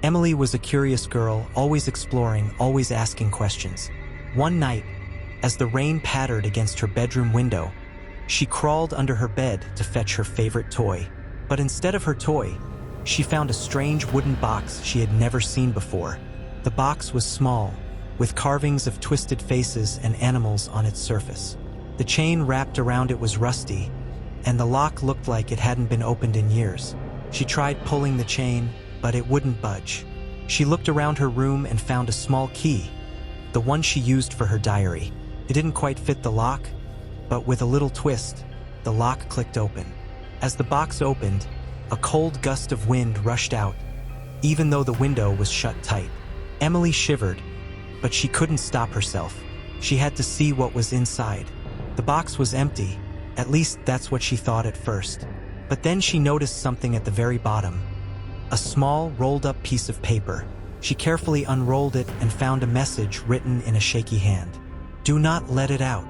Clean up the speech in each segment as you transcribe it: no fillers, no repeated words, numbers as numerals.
Emily was a curious girl, always exploring, always asking questions. One night, as the rain pattered against her bedroom window, she crawled under her bed to fetch her favorite toy. But instead of her toy, she found a strange wooden box she had never seen before. The box was small, with carvings of twisted faces and animals on its surface. The chain wrapped around it was rusty, and the lock looked like it hadn't been opened in years. She tried pulling the chain, but it wouldn't budge. She looked around her room and found a small key, the one she used for her diary. It didn't quite fit the lock, but with a little twist, the lock clicked open. As the box opened, a cold gust of wind rushed out, even though the window was shut tight. Emily shivered, but she couldn't stop herself. She had to see what was inside. The box was empty, at least that's what she thought at first. But then she noticed something at the very bottom. A small, rolled-up piece of paper. She carefully unrolled it and found a message written in a shaky hand. "Do not let it out."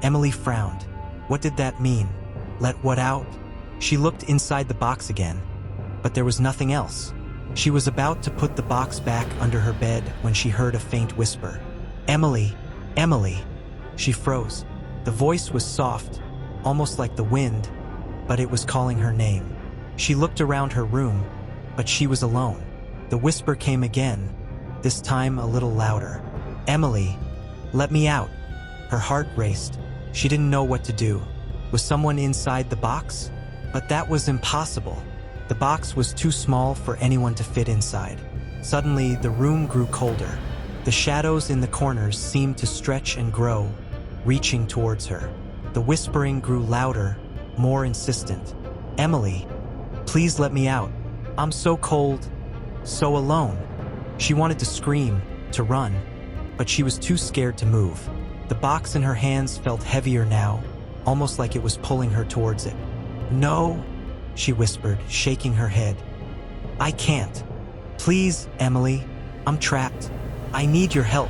Emily frowned. What did that mean? Let what out? She looked inside the box again, but there was nothing else. She was about to put the box back under her bed when she heard a faint whisper. "Emily, Emily." She froze. The voice was soft, almost like the wind, but it was calling her name. She looked around her room, but she was alone. The whisper came again, this time a little louder. "Emily, let me out." Her heart raced. She didn't know what to do. Was someone inside the box? But that was impossible. The box was too small for anyone to fit inside. Suddenly, the room grew colder. The shadows in the corners seemed to stretch and grow, reaching towards her. The whispering grew louder, more insistent. "Emily, please let me out. I'm so cold, so alone." She wanted to scream, to run, but she was too scared to move. The box in her hands felt heavier now, almost like it was pulling her towards it. "No," she whispered, shaking her head. "I can't. Please, Emily, I'm trapped. I need your help."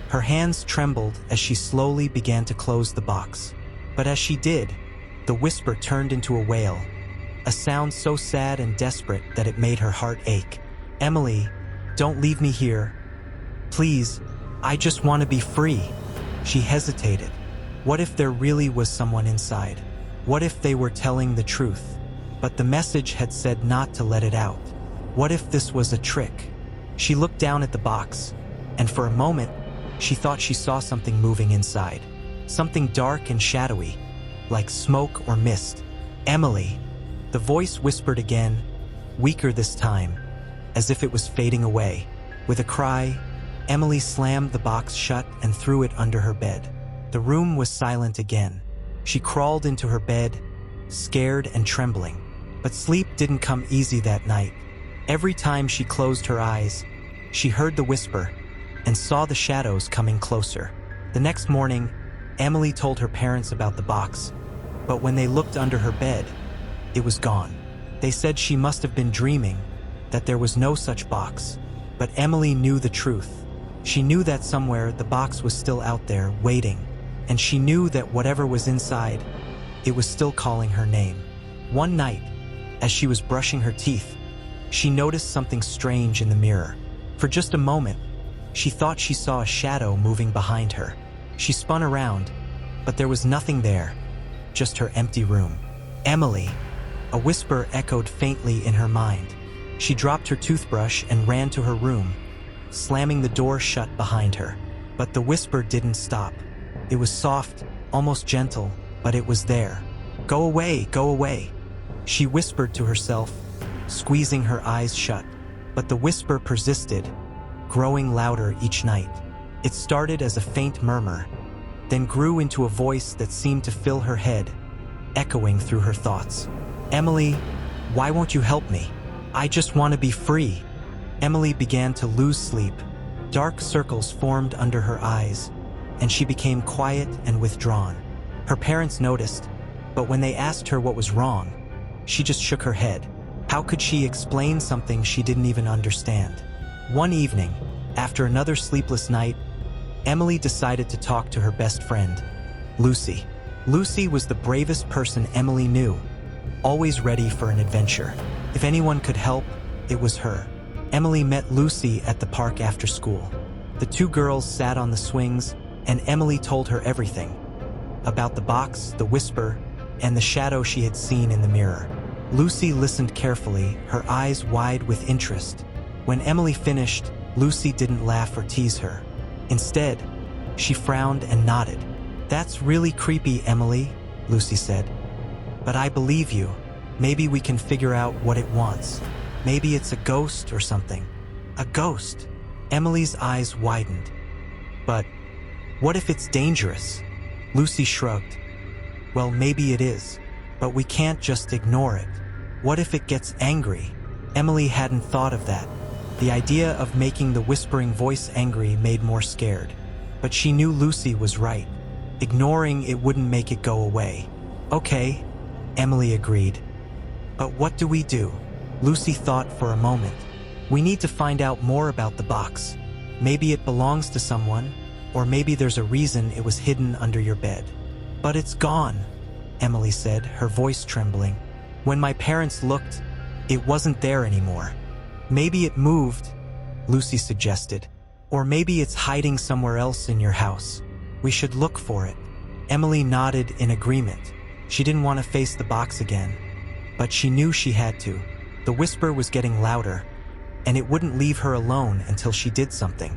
Her hands trembled as she slowly began to close the box. But as she did, the whisper turned into a wail, a sound so sad and desperate that it made her heart ache. "Emily, don't leave me here. Please, I just want to be free." She hesitated. What if there really was someone inside? What if they were telling the truth? But the message had said not to let it out. What if this was a trick? She looked down at the box, and for a moment, she thought she saw something moving inside. Something dark and shadowy, like smoke or mist. "Emily," the voice whispered again, weaker this time, as if it was fading away. With a cry, Emily slammed the box shut and threw it under her bed. The room was silent again. She crawled into her bed, scared and trembling. But sleep didn't come easy that night. Every time she closed her eyes, she heard the whisper and saw the shadows coming closer. The next morning, Emily told her parents about the box, but when they looked under her bed, it was gone. They said she must have been dreaming, that there was no such box. But Emily knew the truth. She knew that somewhere the box was still out there, waiting, and she knew that whatever was inside, it was still calling her name. One night, as she was brushing her teeth, she noticed something strange in the mirror. For just a moment, she thought she saw a shadow moving behind her. She spun around, but there was nothing there, just her empty room. "Emily," a whisper echoed faintly in her mind. She dropped her toothbrush and ran to her room, slamming the door shut behind her. But the whisper didn't stop. It was soft, almost gentle, but it was there. "Go away, go away," she whispered to herself, squeezing her eyes shut. But the whisper persisted, growing louder each night. It started as a faint murmur, then grew into a voice that seemed to fill her head, echoing through her thoughts. "Emily, why won't you help me? I just want to be free." Emily began to lose sleep. Dark circles formed under her eyes, and she became quiet and withdrawn. Her parents noticed, but when they asked her what was wrong, she just shook her head. How could she explain something she didn't even understand? One evening, after another sleepless night, Emily decided to talk to her best friend, Lucy. Lucy was the bravest person Emily knew, always ready for an adventure. If anyone could help, it was her. Emily met Lucy at the park after school. The two girls sat on the swings, and Emily told her everything about the box, the whisper, and the shadow she had seen in the mirror. Lucy listened carefully, her eyes wide with interest. When Emily finished, Lucy didn't laugh or tease her. Instead, she frowned and nodded. "That's really creepy, Emily," Lucy said. "But I believe you. Maybe we can figure out what it wants. Maybe it's a ghost or something." "A ghost?" Emily's eyes widened. "But what if it's dangerous?" Lucy shrugged. "Well, maybe it is, but we can't just ignore it. What if it gets angry?" Emily hadn't thought of that. The idea of making the whispering voice angry made more scared. But she knew Lucy was right. Ignoring it wouldn't make it go away. "Okay," Emily agreed. "But what do we do?" Lucy thought for a moment. "We need to find out more about the box. Maybe it belongs to someone, or maybe there's a reason it was hidden under your bed." "But it's gone," Emily said, her voice trembling. "When my parents looked, it wasn't there anymore." "Maybe it moved," Lucy suggested. "Or maybe it's hiding somewhere else in your house. We should look for it." Emily nodded in agreement. She didn't want to face the box again, but she knew she had to. The whisper was getting louder, and it wouldn't leave her alone until she did something.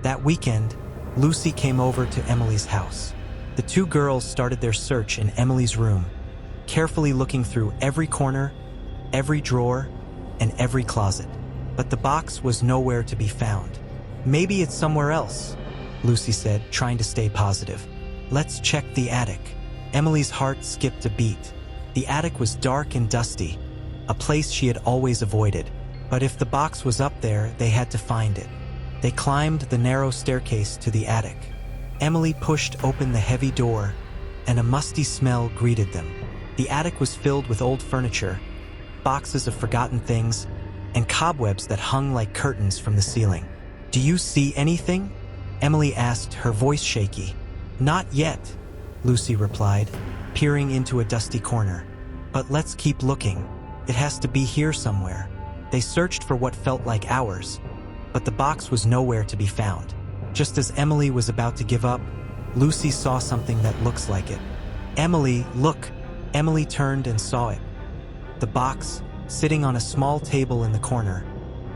That weekend, Lucy came over to Emily's house. The two girls started their search in Emily's room, carefully looking through every corner, every drawer, and every closet. But the box was nowhere to be found. "Maybe it's somewhere else," Lucy said, trying to stay positive. "Let's check the attic." Emily's heart skipped a beat. The attic was dark and dusty, a place she had always avoided. But if the box was up there, they had to find it. They climbed the narrow staircase to the attic. Emily pushed open the heavy door, and a musty smell greeted them. The attic was filled with old furniture, boxes of forgotten things, and cobwebs that hung like curtains from the ceiling. "Do you see anything?" Emily asked, her voice shaky. "Not yet," Lucy replied, peering into a dusty corner. "But let's keep looking. It has to be here somewhere." They searched for what felt like hours, but the box was nowhere to be found. Just as Emily was about to give up, Lucy saw something that looks like it. "Emily, look!" Emily turned and saw it. The box, sitting on a small table in the corner,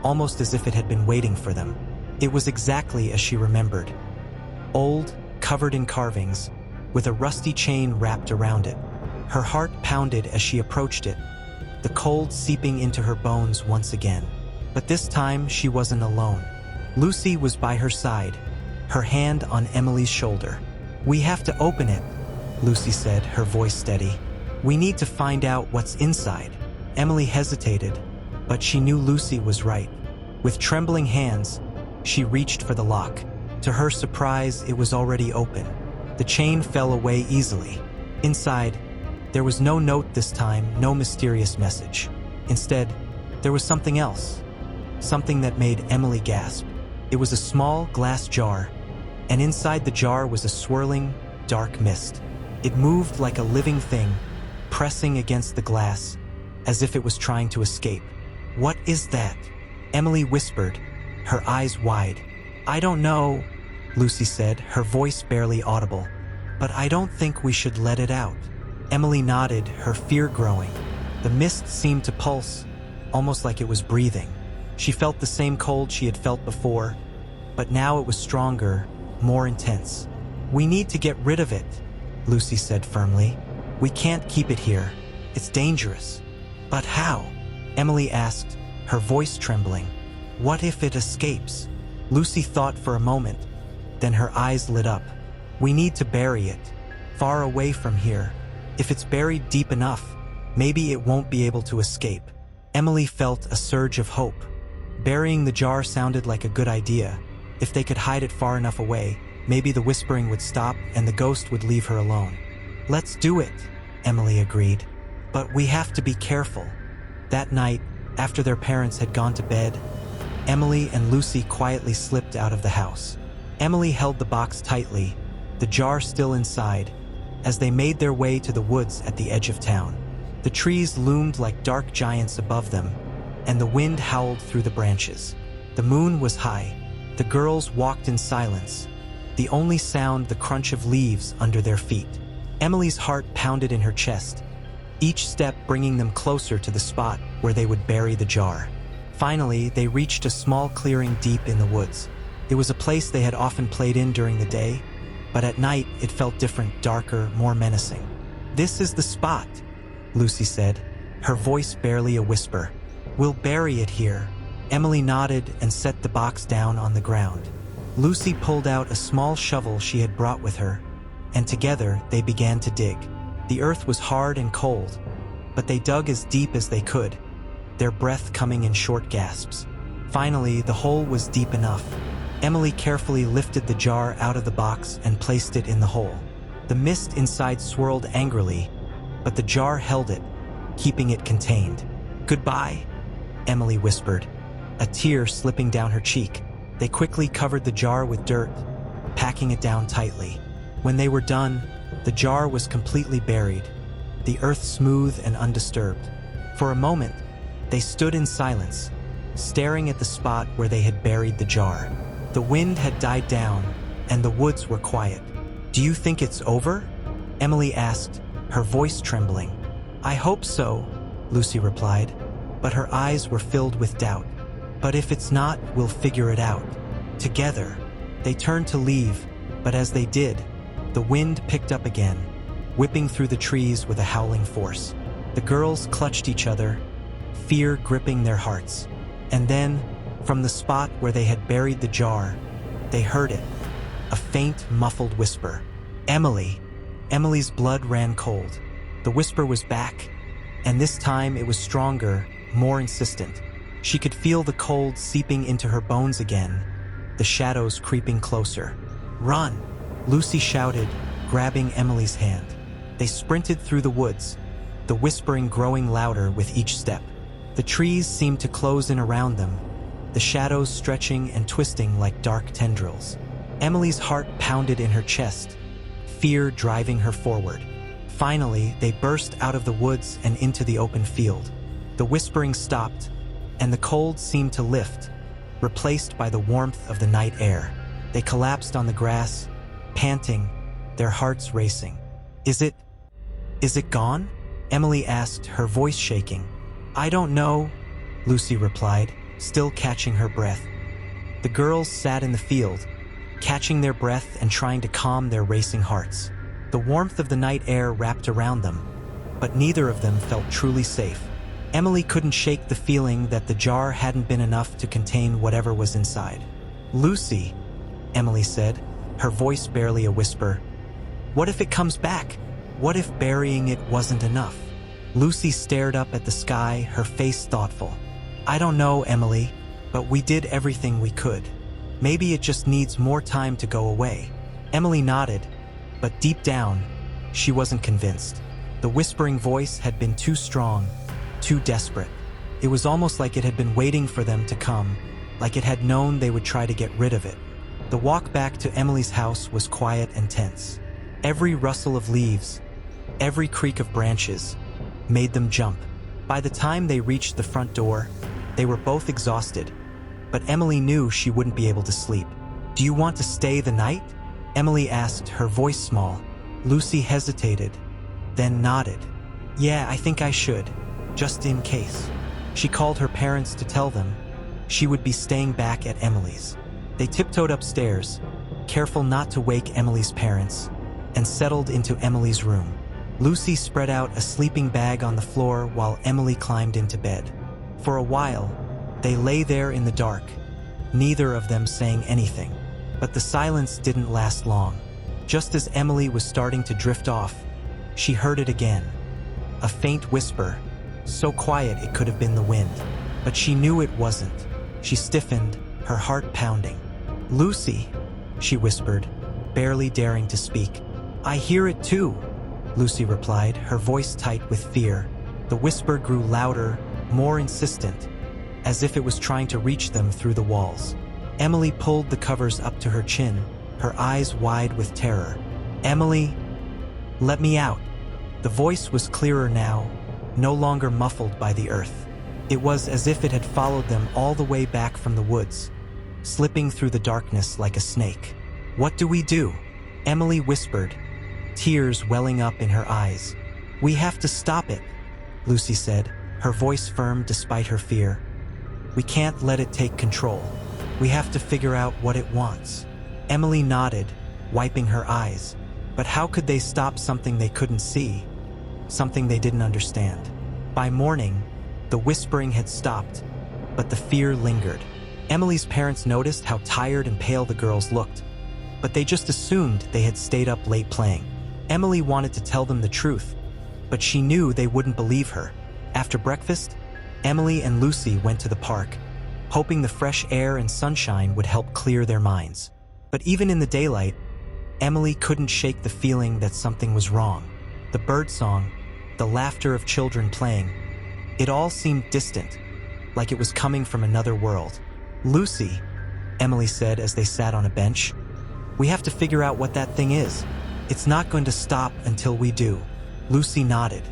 almost as if it had been waiting for them. It was exactly as she remembered. Old, covered in carvings, with a rusty chain wrapped around it. Her heart pounded as she approached it, the cold seeping into her bones once again. But this time she wasn't alone. Lucy was by her side, her hand on Emily's shoulder. "We have to open it," Lucy said, her voice steady. "We need to find out what's inside." Emily hesitated, but she knew Lucy was right. With trembling hands, she reached for the lock. To her surprise, it was already open. The chain fell away easily. Inside, there was no note this time, no mysterious message. Instead, there was something else. Something that made Emily gasp. It was a small glass jar, and inside the jar was a swirling, dark mist. It moved like a living thing, pressing against the glass, as if it was trying to escape. "What is that?" Emily whispered, her eyes wide. "I don't know," Lucy said, her voice barely audible. "But I don't think we should let it out." Emily nodded, her fear growing. The mist seemed to pulse, almost like it was breathing. She felt the same cold she had felt before, but now it was stronger, more intense. "We need to get rid of it," Lucy said firmly. "We can't keep it here. It's dangerous." "But how?" Emily asked, her voice trembling. "What if it escapes?" Lucy thought for a moment, then her eyes lit up. "We need to bury it, far away from here. If it's buried deep enough, maybe it won't be able to escape." Emily felt a surge of hope. Burying the jar sounded like a good idea. If they could hide it far enough away, maybe the whispering would stop and the ghost would leave her alone. "Let's do it," Emily agreed. "But we have to be careful." That night, after their parents had gone to bed, Emily and Lucy quietly slipped out of the house. Emily held the box tightly, the jar still inside, as they made their way to the woods at the edge of town. The trees loomed like dark giants above them, and the wind howled through the branches. The moon was high. The girls walked in silence, the only sound the crunch of leaves under their feet. Emily's heart pounded in her chest, each step bringing them closer to the spot where they would bury the jar. Finally, they reached a small clearing deep in the woods. It was a place they had often played in during the day, but at night it felt different, darker, more menacing. "This is the spot," Lucy said, her voice barely a whisper. "We'll bury it here." Emily nodded and set the box down on the ground. Lucy pulled out a small shovel she had brought with her, and together they began to dig. The earth was hard and cold, but they dug as deep as they could, their breath coming in short gasps. Finally, the hole was deep enough. Emily carefully lifted the jar out of the box and placed it in the hole. The mist inside swirled angrily, but the jar held it, keeping it contained. "Goodbye," Emily whispered, a tear slipping down her cheek. They quickly covered the jar with dirt, packing it down tightly. When they were done, the jar was completely buried, the earth smooth and undisturbed. For a moment, they stood in silence, staring at the spot where they had buried the jar. The wind had died down, and the woods were quiet. "Do you think it's over?" Emily asked, her voice trembling. "I hope so," Lucy replied, but her eyes were filled with doubt. "But if it's not, we'll figure it out. Together." They turned to leave, but as they did, the wind picked up again, whipping through the trees with a howling force. The girls clutched each other, fear gripping their hearts. And then, from the spot where they had buried the jar, they heard it, a faint, muffled whisper. "Emily." Emily's blood ran cold. The whisper was back, and this time it was stronger, more insistent. She could feel the cold seeping into her bones again, the shadows creeping closer. "Run!" Lucy shouted, grabbing Emily's hand. They sprinted through the woods, the whispering growing louder with each step. The trees seemed to close in around them, the shadows stretching and twisting like dark tendrils. Emily's heart pounded in her chest, fear driving her forward. Finally, they burst out of the woods and into the open field. The whispering stopped, and the cold seemed to lift, replaced by the warmth of the night air. They collapsed on the grass, panting, their hearts racing. Is it gone?" Emily asked, her voice shaking. "I don't know," Lucy replied, still catching her breath. The girls sat in the field, catching their breath and trying to calm their racing hearts. The warmth of the night air wrapped around them, but neither of them felt truly safe. Emily couldn't shake the feeling that the jar hadn't been enough to contain whatever was inside. "Lucy," Emily said, her voice barely a whisper, "what if it comes back? What if burying it wasn't enough?" Lucy stared up at the sky, her face thoughtful. "I don't know, Emily, but we did everything we could. Maybe it just needs more time to go away." Emily nodded, but deep down, she wasn't convinced. The whispering voice had been too strong, too desperate. It was almost like it had been waiting for them to come, like it had known they would try to get rid of it. The walk back to Emily's house was quiet and tense. Every rustle of leaves, every creak of branches, made them jump. By the time they reached the front door, they were both exhausted, but Emily knew she wouldn't be able to sleep. "Do you want to stay the night?" Emily asked, her voice small. Lucy hesitated, then nodded. "Yeah, I think I should. Just in case." She called her parents to tell them she would be staying back at Emily's. They tiptoed upstairs, careful not to wake Emily's parents, and settled into Emily's room. Lucy spread out a sleeping bag on the floor while Emily climbed into bed. For a while, they lay there in the dark, neither of them saying anything. But the silence didn't last long. Just as Emily was starting to drift off, she heard it again. A faint whisper, so quiet it could have been the wind. But she knew it wasn't. She stiffened, her heart pounding. "Lucy," she whispered, barely daring to speak. "I hear it too," Lucy replied, her voice tight with fear. The whisper grew louder, more insistent, as if it was trying to reach them through the walls. Emily pulled the covers up to her chin, her eyes wide with terror. "Emily, let me out." The voice was clearer now, no longer muffled by the earth. It was as if it had followed them all the way back from the woods, slipping through the darkness like a snake. "What do we do?" Emily whispered, tears welling up in her eyes. "We have to stop it," Lucy said, her voice firm despite her fear. "We can't let it take control. We have to figure out what it wants." Emily nodded, wiping her eyes. But how could they stop something they couldn't see? Something they didn't understand? By morning, the whispering had stopped, but the fear lingered. Emily's parents noticed how tired and pale the girls looked, but they just assumed they had stayed up late playing. Emily wanted to tell them the truth, but she knew they wouldn't believe her. After breakfast, Emily and Lucy went to the park, hoping the fresh air and sunshine would help clear their minds. But even in the daylight, Emily couldn't shake the feeling that something was wrong. The birdsong, the laughter of children playing, it all seemed distant, like it was coming from another world. "Lucy," Emily said as they sat on a bench, "we have to figure out what that thing is. It's not going to stop until we do." Lucy nodded.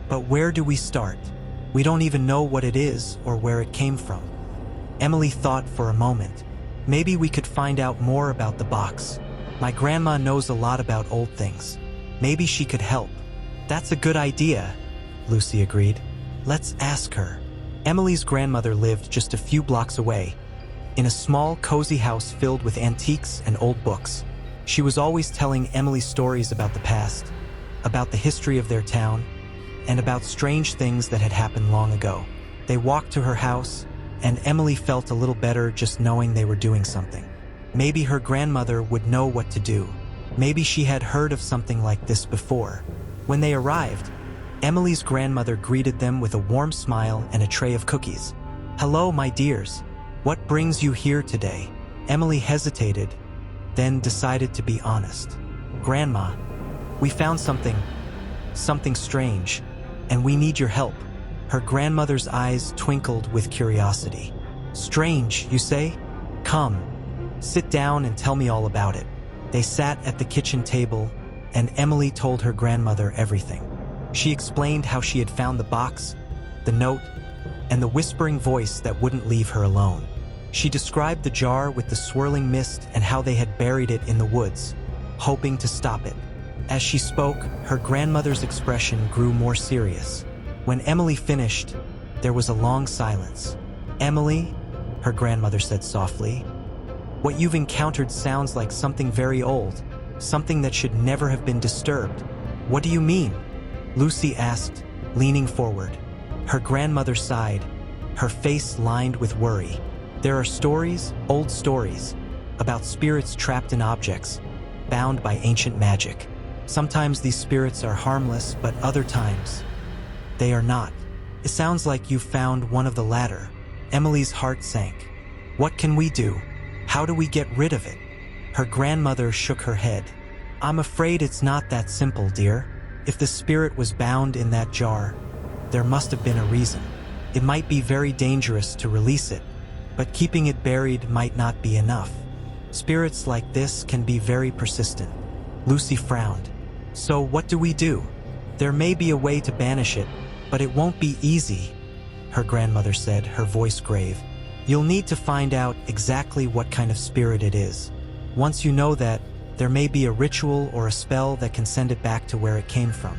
"But where do we start? We don't even know what it is or where it came from." Emily thought for a moment. "Maybe we could find out more about the box. My grandma knows a lot about old things. Maybe she could help." "That's a good idea," Lucy agreed. "Let's ask her." Emily's grandmother lived just a few blocks away, in a small, cozy house filled with antiques and old books. She was always telling Emily stories about the past, about the history of their town, and about strange things that had happened long ago. They walked to her house, and Emily felt a little better just knowing they were doing something. Maybe her grandmother would know what to do. Maybe she had heard of something like this before. When they arrived, Emily's grandmother greeted them with a warm smile and a tray of cookies. "Hello, my dears. What brings you here today?" Emily hesitated, then decided to be honest. "Grandma, we found something strange, and we need your help." Her grandmother's eyes twinkled with curiosity. "Strange, you say? Come, sit down and tell me all about it." They sat at the kitchen table, and Emily told her grandmother everything. She explained how she had found the box, the note, and the whispering voice that wouldn't leave her alone. She described the jar with the swirling mist and how they had buried it in the woods, hoping to stop it. As she spoke, her grandmother's expression grew more serious. When Emily finished, there was a long silence. "Emily," her grandmother said softly, "what you've encountered sounds like something very old, something that should never have been disturbed." "What do you mean?" Lucy asked, leaning forward. Her grandmother sighed, her face lined with worry. "There are stories, old stories, about spirits trapped in objects, bound by ancient magic. Sometimes these spirits are harmless, but other times, they are not. It sounds like you found one of the latter." Emily's heart sank. "What can we do? How do we get rid of it?" Her grandmother shook her head. "I'm afraid it's not that simple, dear. If the spirit was bound in that jar, there must have been a reason. It might be very dangerous to release it, but keeping it buried might not be enough. Spirits like this can be very persistent." Lucy frowned. "So what do we do?" "There may be a way to banish it, but it won't be easy," her grandmother said, her voice grave. "You'll need to find out exactly what kind of spirit it is. Once you know that, there may be a ritual or a spell that can send it back to where it came from."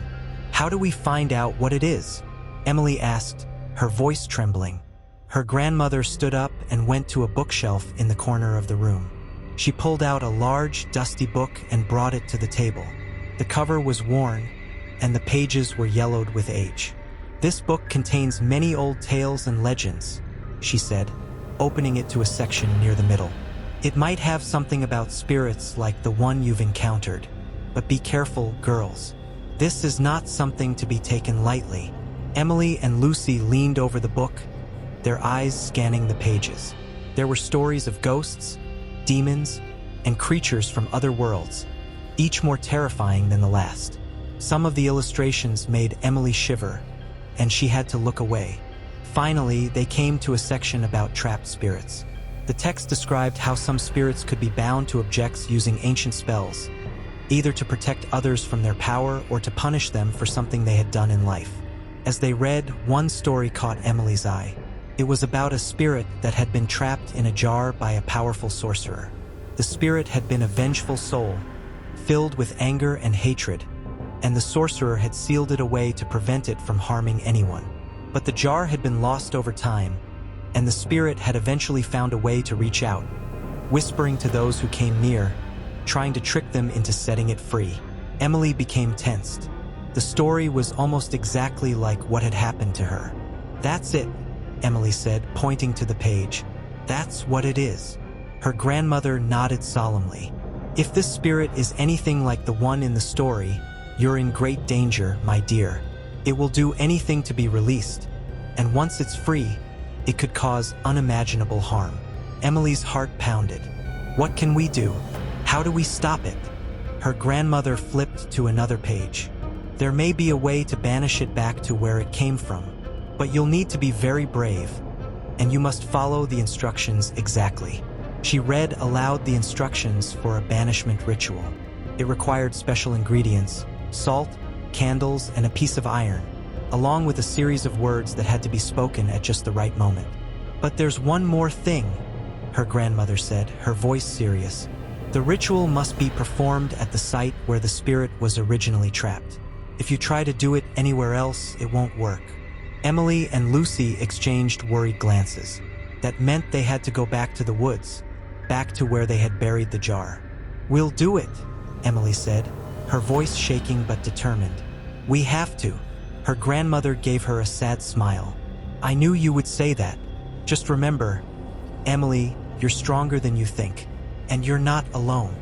"How do we find out what it is?" Emily asked, her voice trembling. Her grandmother stood up and went to a bookshelf in the corner of the room. She pulled out a large, dusty book and brought it to the table. The cover was worn, and the pages were yellowed with age. "This book contains many old tales and legends," she said, opening it to a section near the middle. "It might have something about spirits like the one you've encountered. But be careful, girls. This is not something to be taken lightly." Emily and Lucy leaned over the book, their eyes scanning the pages. There were stories of ghosts, demons, and creatures from other worlds, each more terrifying than the last. Some of the illustrations made Emily shiver, and she had to look away. Finally, they came to a section about trapped spirits. The text described how some spirits could be bound to objects using ancient spells, either to protect others from their power or to punish them for something they had done in life. As they read, one story caught Emily's eye. It was about a spirit that had been trapped in a jar by a powerful sorcerer. The spirit had been a vengeful soul, filled with anger and hatred, and the sorcerer had sealed it away to prevent it from harming anyone. But the jar had been lost over time, and the spirit had eventually found a way to reach out, whispering to those who came near, trying to trick them into setting it free. Emily became tensed. The story was almost exactly like what had happened to her. "That's it," Emily said, pointing to the page. "That's what it is." Her grandmother nodded solemnly. "If this spirit is anything like the one in the story, you're in great danger, my dear. It will do anything to be released, and once it's free, it could cause unimaginable harm." Emily's heart pounded. "What can we do? How do we stop it?" Her grandmother flipped to another page. "There may be a way to banish it back to where it came from, but you'll need to be very brave, and you must follow the instructions exactly." She read aloud the instructions for a banishment ritual. It required special ingredients, salt, candles, and a piece of iron, along with a series of words that had to be spoken at just the right moment. "But there's one more thing," her grandmother said, her voice serious. "The ritual must be performed at the site where the spirit was originally trapped. If you try to do it anywhere else, it won't work." Emily and Lucy exchanged worried glances. That meant they had to go back to the woods, back to where they had buried the jar. "We'll do it," Emily said, her voice shaking but determined. "We have to." Her grandmother gave her a sad smile. "I knew you would say that. Just remember, Emily, you're stronger than you think, and you're not alone."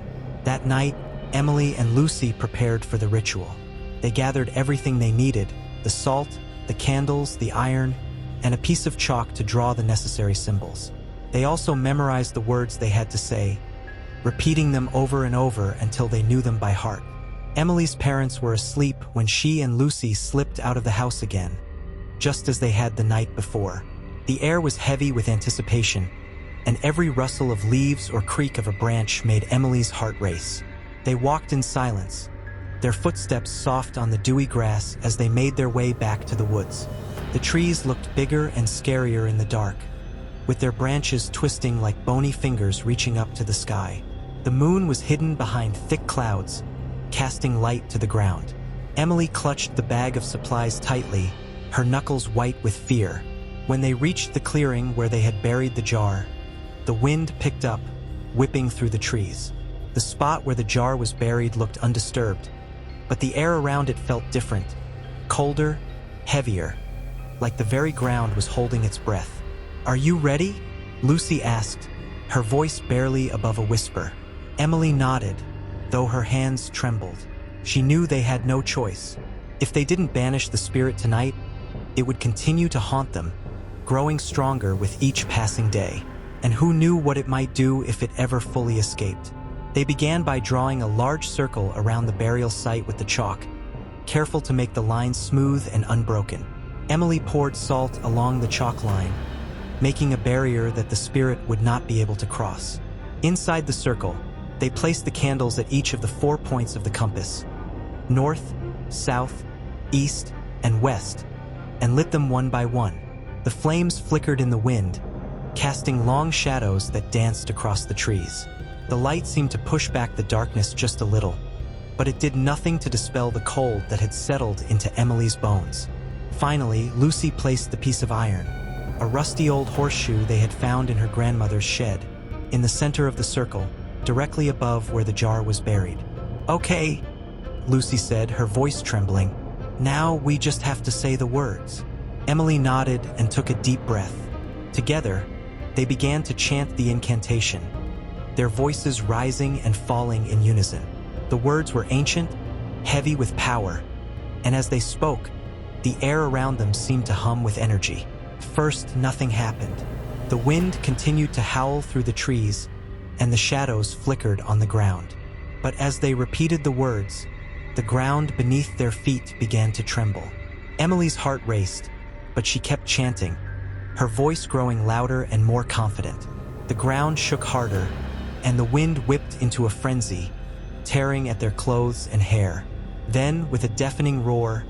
That night, Emily and Lucy prepared for the ritual. They gathered everything they needed: the salt, the candles, the iron, and a piece of chalk to draw the necessary symbols. They also memorized the words they had to say, repeating them over and over until they knew them by heart. Emily's parents were asleep when she and Lucy slipped out of the house again, just as they had the night before. The air was heavy with anticipation, and every rustle of leaves or creak of a branch made Emily's heart race. They walked in silence, their footsteps soft on the dewy grass as they made their way back to the woods. The trees looked bigger and scarier in the dark, with their branches twisting like bony fingers reaching up to the sky. The moon was hidden behind thick clouds, casting light to the ground. Emily clutched the bag of supplies tightly, her knuckles white with fear. When they reached the clearing where they had buried the jar, the wind picked up, whipping through the trees. The spot where the jar was buried looked undisturbed, but the air around it felt different, colder, heavier, like the very ground was holding its breath. "Are you ready?" Lucy asked, her voice barely above a whisper. Emily nodded, though her hands trembled. She knew they had no choice. If they didn't banish the spirit tonight, it would continue to haunt them, growing stronger with each passing day. And who knew what it might do if it ever fully escaped? They began by drawing a large circle around the burial site with the chalk, careful to make the lines smooth and unbroken. Emily poured salt along the chalk line, making a barrier that the spirit would not be able to cross. Inside the circle, they placed the candles at each of the 4 points of the compass, north, south, east, and west, and lit them one by one. The flames flickered in the wind, casting long shadows that danced across the trees. The light seemed to push back the darkness just a little, but it did nothing to dispel the cold that had settled into Emily's bones. Finally, Lucy placed the piece of iron, a rusty old horseshoe they had found in her grandmother's shed, in the center of the circle, directly above where the jar was buried. "Okay," Lucy said, her voice trembling. "Now we just have to say the words." Emily nodded and took a deep breath. Together, they began to chant the incantation, their voices rising and falling in unison. The words were ancient, heavy with power, and as they spoke, the air around them seemed to hum with energy. First, nothing happened. The wind continued to howl through the trees, and the shadows flickered on the ground. But as they repeated the words, the ground beneath their feet began to tremble. Emily's heart raced, but she kept chanting, her voice growing louder and more confident. The ground shook harder, and the wind whipped into a frenzy, tearing at their clothes and hair. Then, with a deafening roar,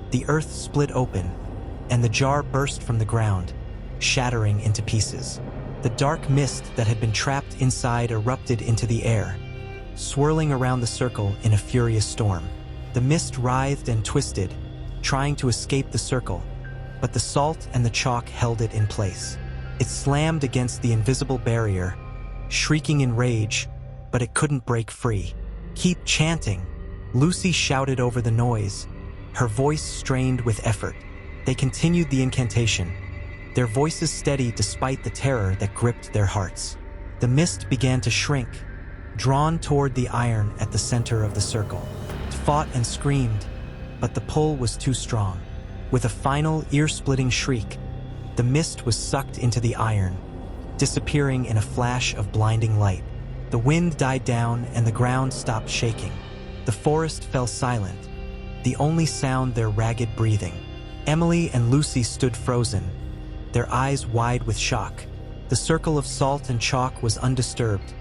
the earth split open, and the jar burst from the ground, shattering into pieces. The dark mist that had been trapped inside erupted into the air, swirling around the circle in a furious storm. The mist writhed and twisted, trying to escape the circle, but the salt and the chalk held it in place. It slammed against the invisible barrier, shrieking in rage, but it couldn't break free. "Keep chanting," Lucy shouted over the noise, her voice strained with effort. They continued the incantation, their voices steady despite the terror that gripped their hearts. The mist began to shrink, drawn toward the iron at the center of the circle. It fought and screamed, but the pull was too strong. With a final, ear-splitting shriek, the mist was sucked into the iron, disappearing in a flash of blinding light. The wind died down and the ground stopped shaking. The forest fell silent, the only sound their ragged breathing. Emily and Lucy stood frozen, their eyes wide with shock. The circle of salt and chalk was undisturbed,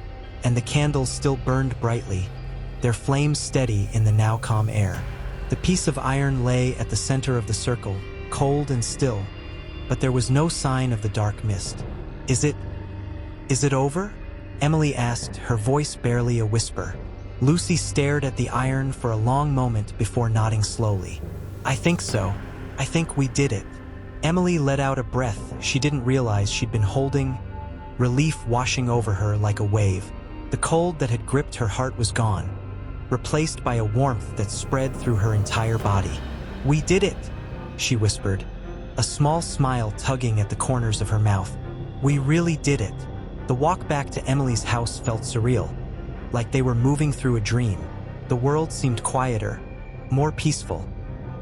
and the candles still burned brightly, their flames steady in the now calm air. The piece of iron lay at the center of the circle, cold and still, but there was no sign of the dark mist. Is it over?" Emily asked, her voice barely a whisper. Lucy stared at the iron for a long moment before nodding slowly. "I think so. I think we did it." Emily let out a breath she didn't realize she'd been holding, relief washing over her like a wave. The cold that had gripped her heart was gone, replaced by a warmth that spread through her entire body. "We did it," she whispered, a small smile tugging at the corners of her mouth. "We really did it." The walk back to Emily's house felt surreal, like they were moving through a dream. The world seemed quieter, more peaceful,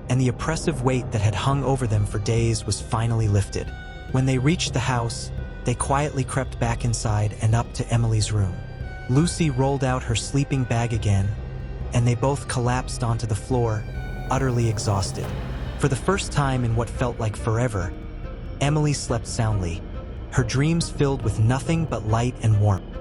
and the oppressive weight that had hung over them for days was finally lifted. When they reached the house, they quietly crept back inside and up to Emily's room. Lucy rolled out her sleeping bag again, and they both collapsed onto the floor, utterly exhausted. For the first time in what felt like forever, Emily slept soundly, her dreams filled with nothing but light and warmth.